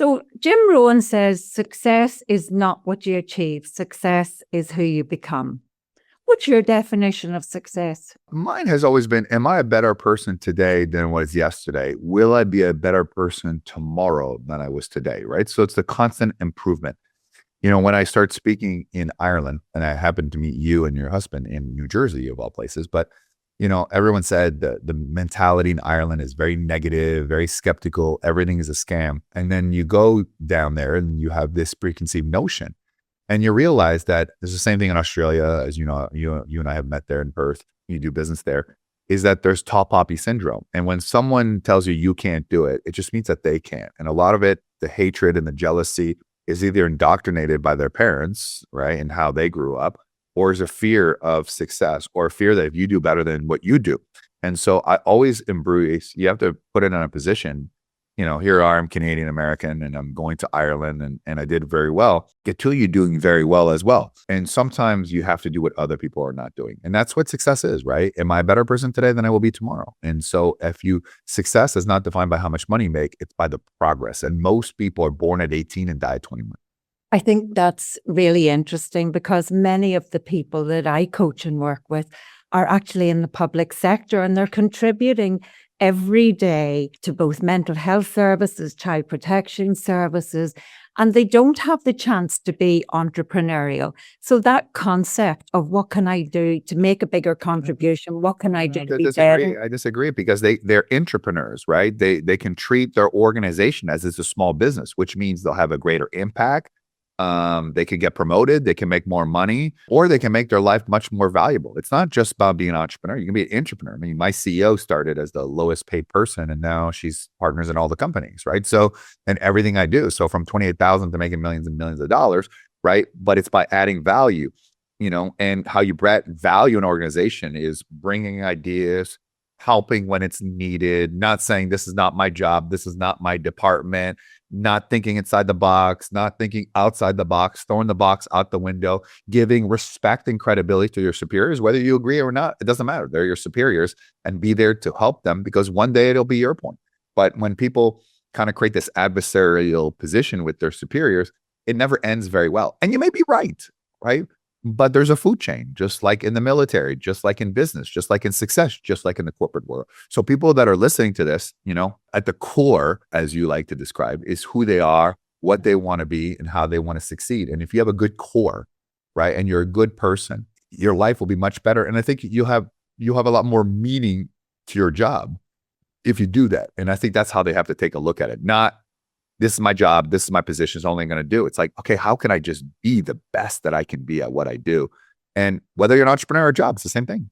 So Jim Rohn says success is not what you achieve. Success is who you become. What's your definition of success? Mine has always been, am I a better person today than I was yesterday? Will I be a better person tomorrow than I was today? Right. So it's the constant improvement. When I start speaking in Ireland, and I happened to meet you and your husband in New Jersey, of all places, but everyone said the mentality in Ireland is very negative, very skeptical. Everything is a scam. And then you go down there and you have this preconceived notion. And you realize that there's the same thing in Australia, as you know, you and I have met there in Perth, you do business there, is that there's tall poppy syndrome. And when someone tells you you can't do it, it just means that they can't. And a lot of it, the hatred and the jealousy is either indoctrinated by their parents, right, and how they grew up, or is a fear of success or a fear that if you do better than what you do. And so I always embrace, you have to put it in a position, here I'm Canadian American and I'm going to Ireland and I did very well. Get to you doing very well as well. And sometimes you have to do what other people are not doing. And that's what success is, right? Am I a better person today than I will be tomorrow? And so success is not defined by how much money you make, it's by the progress. And most people are born at 18 and die at 21. I think that's really interesting because many of the people that I coach and work with are actually in the public sector and they're contributing every day to both mental health services, child protection services, and they don't have the chance to be entrepreneurial. So that concept of what can I do to make a bigger contribution? What can I do to be better? I disagree because they're intrapreneurs, right? They can treat their organization as it's a small business, which means they'll have a greater impact. They can get promoted, they can make more money, or they can make their life much more valuable. It's not just about being an entrepreneur. You can be an entrepreneur. I mean, my CEO started as the lowest paid person, and now she's partners in all the companies, right? So, and everything I do. So from 28,000 to making millions and millions of dollars, right? But it's by adding value, and how you add value in an organization is bringing ideas, helping when it's needed, not saying this is not my job, this is not my department, not thinking inside the box, not thinking outside the box, throwing the box out the window, giving respect and credibility to your superiors, whether you agree or not, it doesn't matter. They're your superiors, and be there to help them because one day it'll be your point. But when people kind of create this adversarial position with their superiors, it never ends very well. And you may be right? But there's a food chain, just like in the military, just like in business, just like in success, just like in the corporate world. So people that are listening to this, at the core, as you like to describe, is who they are, what they want to be, and how they want to succeed. And if you have a good core, right, and you're a good person, your life will be much better. And I think you'll have a lot more meaning to your job if you do that. And I think that's how they have to take a look at it. Not, this is my job, this is my position, it's only going to do. It's like, okay, how can I just be the best that I can be at what I do? And whether you're an entrepreneur or a job, it's the same thing.